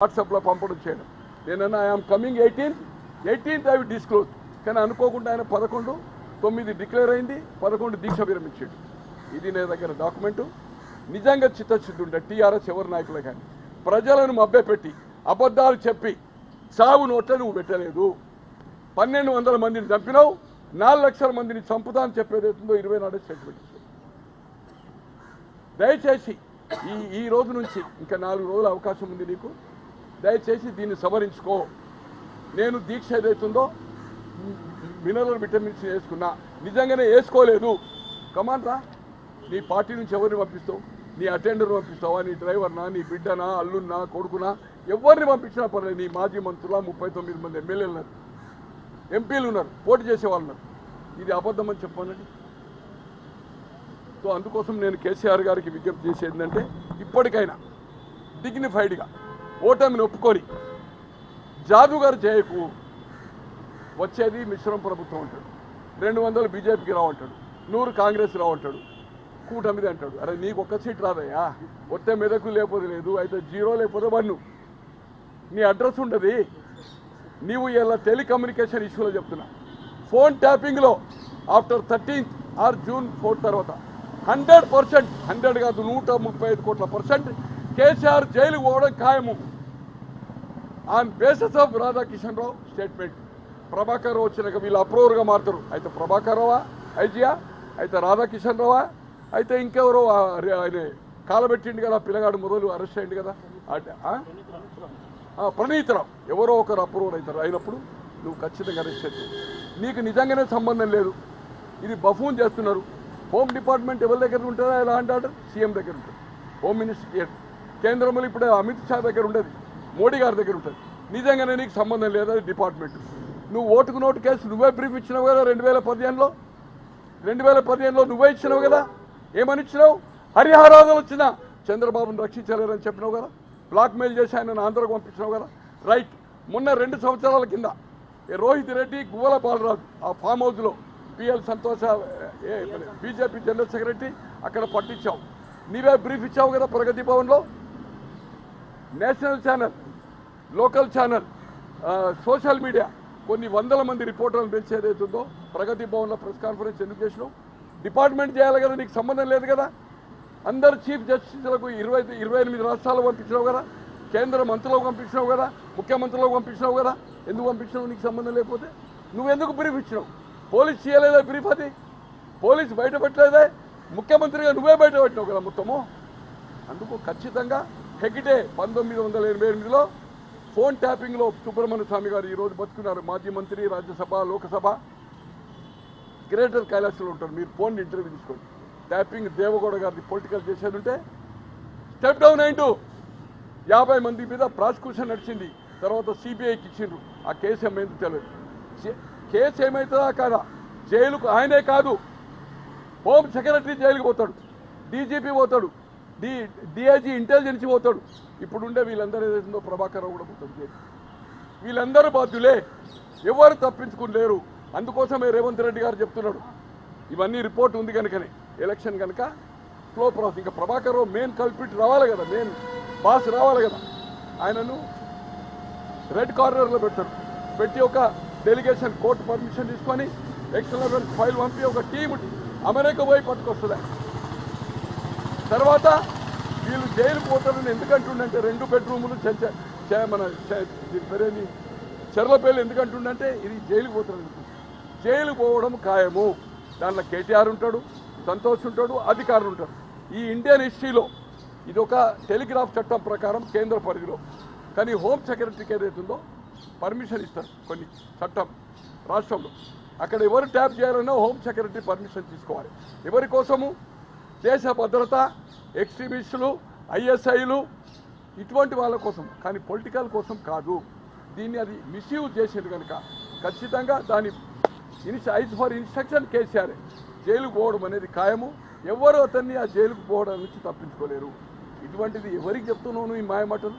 వాట్సాప్లో పంపడం చేయడం నేనన్నా I'm coming 18th I will disclose కానీ అనుకోకుండా ఆయన 11/9 డిక్లేర్ అయింది 11 దీక్ష విరమించాడు. ఇది నా దగ్గర డాక్యుమెంటు. నిజంగా చిత్తశుద్ధి ఉంటే టీఆర్ఎస్ ఎవరి నాయకులే కానీ ప్రజలను మభ్యపెట్టి అబద్ధాలు చెప్పి సాగు నోట్ల నువ్వు పెట్టలేదు. 1200 మందిని చంపినావు, 4 లక్షల మందిని చంపుతా అని చెప్పేదవుతుందో 24 స్టేట్మెంట్ ఇచ్చావు. దయచేసి ఈ రోజు నుంచి ఇంకా 4 రోజుల అవకాశం ఉంది నీకు. దయచేసి దీన్ని సవరించుకో. నేను దీక్ష ఏదైతుందో మినరల్ విటమిన్స్ వేసుకున్నా, నిజంగానే వేసుకోలేదు. కమాన్ రా, నీ పార్టీ నుంచి ఎవరిని పంపిస్తావు? నీ అటెండర్ని పంపిస్తావా? నీ డ్రైవర్నా? నీ బిడ్డనా? అల్లున్నా? కొడుకునా? ఎవరిని పంపించినా పర్లేదు. నీ మాజీ మంత్రుల 39 మంది ఎమ్మెల్యేలు ఉన్నారు, ఎంపీలు ఉన్నారు, పోటీ చేసేవాళ్ళు ఉన్నారు. ఇది అబద్ధం అని చెప్పానండి. సో అందుకోసం నేను కేసీఆర్ గారికి విజ్ఞప్తి చేసేది ఏంటంటే ఇప్పటికైనా డిగ్నిఫైడ్గా ఓటమిని ఒప్పుకొని జాదుగారు చేయకు. వచ్చేది మిశ్రమ ప్రభుత్వం అంటాడు, 200 బీజేపీకి రావంటాడు, 100 కాంగ్రెస్ రావంటాడు, కూటమిది అంటాడు. అరే నీకు ఒక్క సీట్ రాదయ్యా, వస్తే మెదకు లేకపోతే లేదు, అయితే 0 లేకపోతే 1. నీ అడ్రస్ ఉండదు. నీవు ఇలా టెలికమ్యూనికేషన్ ఇష్యూలో చెప్తున్నా, ఫోన్ ట్యాపింగ్లో ఆఫ్టర్ 13th ఆర్ June 4 తర్వాత 100%, 100 కాదు 135 కోట్ల % కేసీఆర్ జైలు పోవడం ఖాయము. On basis of Radhakishan Rao statement. Prabhakar Rao వచ్చినాక వీళ్ళు అప్రూవర్గా మారుతారు. అయితే ప్రభాకర్ రావా ఐజియా, అయితే రాధాకిషన్ రావా, అయితే ఇంకెవరో ఆయన కాలబెట్టిండు కదా పిల్లగాడు మురళి అరెస్ట్ అయ్యింది కదా, ప్రణీత్ రావు, ఎవరో ఒకరు అప్రూవర్ అవుతారు. అయినప్పుడు నువ్వు ఖచ్చితంగా అరెస్ట్ అవుతావు. నీకు నిజంగానే సంబంధం లేదు. ఇది బఫూన్ చేస్తున్నారు. హోమ్ డిపార్ట్మెంట్ ఎవరి దగ్గర ఉంటుందా? ఎలా అంటాడు? సీఎం దగ్గర ఉంటుంది. హోమ్ మినిస్టర్ కేంద్రంలో ఇప్పుడు అమిత్ షా దగ్గర ఉండదు, మోడీ గారి దగ్గర ఉంటుంది. నిజంగానే నీకు సంబంధం లేదు అది డిపార్ట్మెంట్. నువ్వు ఓటుకు నోటు కేసు నువ్వే బ్రీఫ్ ఇచ్చినావు కదా 2015లో నువ్వే ఇచ్చినావు కదా. ఏమని ఇచ్చినావు? హరిహరాదులు వచ్చిన చంద్రబాబును రక్షించలేరని చెప్పినావు కదా. బ్లాక్మెయిల్ చేసి ఆయన ఆంధ్రకు పంపించినావు కదా. రైట్. మొన్న 2 సంవత్సరాల కింద రోహిత్ రెడ్డి, గువ్వల బాలరాజు ఆ ఫామ్ హౌస్లో పిఎల్ సంతోష బీజేపీ జనరల్ సెక్రటరీ అక్కడ పట్టించావు. నీవే బ్రీఫ్ ఇచ్చావు కదా ప్రగతి భవన్లో. National channel, local channel, social media కొన్ని వందల మంది రిపోర్టర్లను పెంచి ఏదైతుందో ప్రగతి భవన్లో ప్రెస్ కాన్ఫరెన్స్ ఎందుకు చేసినావు? డిపార్ట్మెంట్ చేయాలి కదా, నీకు సంబంధం లేదు కదా. అందరు చీఫ్ జస్టిస్లకు 28 రాష్ట్రాలకు పంపించినావు కదా, కేంద్ర మంత్రులకు పంపించినావు కదా, ముఖ్యమంత్రులకు పంపించినావు కదా. ఎందుకు పంపించినావు? నీకు సంబంధం లేకపోతే నువ్వెందుకు బ్రీఫ్ ఇచ్చినావు? పోలీస్ చేయలేదా బ్రీఫ్? అది పోలీసు బయట పెట్టలేదే, ముఖ్యమంత్రిగా నువ్వే బయట పెట్టినావు కదా మొత్తము. అందుకు ఖచ్చితంగా హెగ్డే 1988లో ఫోన్ ట్యాపింగ్లో సుబ్రహ్మణ్య స్వామి గారు ఈరోజు బతుకున్నారు. మాజీ మంత్రి, రాజ్యసభ, లోకసభ, గ్రేటర్ కైలాసంలో ఉంటారు. మీరు ఫోన్ ఇంటర్వ్యూ తీసుకోండి. ట్యాపింగ్ దేవగౌడ గారిది పొలిటికల్ చేసేది ఉంటే స్టెప్ డౌన్ అయిండు. 50 మంది మీద ప్రాసిక్యూషన్ నడిచింది. తర్వాత సిబిఐకి ఇచ్చిండ్రు. ఆ కేసు ఏమైంది తెలియదు. కేసు ఏమవుతుందా కాదా? జైలుకు ఆయనే కాదు, హోమ్ సెక్రటరీ జైలుకి పోతాడు, డీజీపీ పోతాడు, డిఐజీ ఇంటెలిజెన్స్ పోతాడు. ఇప్పుడుండే వీళ్ళందరూ ఏదైతుందో ప్రభాకర్ రావు కూడా పోతాడు జైలు. వీళ్ళందరూ బాధ్యులే, ఎవరు తప్పించుకుని. అందుకోసమే రేవంత్ రెడ్డి గారు చెప్తున్నాడు ఇవన్నీ రిపోర్ట్ ఉంది కనుకనే ఎలక్షన్ కనుక స్లో ప్రాసెస్. ఇంకా ప్రభాకర్ రావు మెయిన్ కల్పిట్ రావాలి కదా, మెయిన్ బాస్ రావాలి కదా. ఆయనను రెడ్ కార్నర్లో పెడతారు. పెట్టి ఒక డెలిగేషన్ కోర్టు పర్మిషన్ తీసుకొని ఎక్స్టర్నల్ ఫైల్ పంపి ఒక టీం అమెరికా పోయి పట్టుకొస్తుంది. తర్వాత వీళ్ళు జైలు పోతారని ఎందుకంటుండంటే 2 బెడ్రూములు మన పేరేని చెర్లపల్లి ఎందుకంటుండంటే ఇది జైలుకు పోతారని. జైలు పోవడం ఖాయము. దాంట్లో కేటీఆర్ ఉంటాడు, సంతోష్ ఉంటాడు, అధికారులు ఉంటారు. ఈ ఇండియన్ హిస్టరీలో ఇది ఒక టెలిగ్రాఫ్ చట్టం ప్రకారం కేంద్ర పరిధిలో. కానీ హోమ్ సెక్రటరీకి ఏదైతుందో పర్మిషన్ ఇస్తారు కొన్ని చట్టం రాష్ట్రంలో. అక్కడ ఎవరు ట్యాప్ చేయాలన్నా హోమ్ సెక్రటరీ పర్మిషన్ తీసుకోవాలి. ఎవరి కోసము? దేశ భద్రత, ఎక్స్ట్రీమిస్టులు, ఐఎస్ఐలు ఇటువంటి వాళ్ళ కోసం, కానీ పొలిటికల్ కోసం కాదు. దీన్ని అది మిస్యూజ్ చేసేది కనుక ఖచ్చితంగా దాని ఐజ్ ఫర్ ఇన్స్ట్రక్షన్ కేసీఆర్. జైలుకు పోవడం అనేది ఖాయము. ఎవరు అతన్ని ఆ జైలుకు పోవడం నుంచి తప్పించుకోలేరు. ఇటువంటిది ఎవరికి చెప్తున్నావు ఈ మాయమాటలు?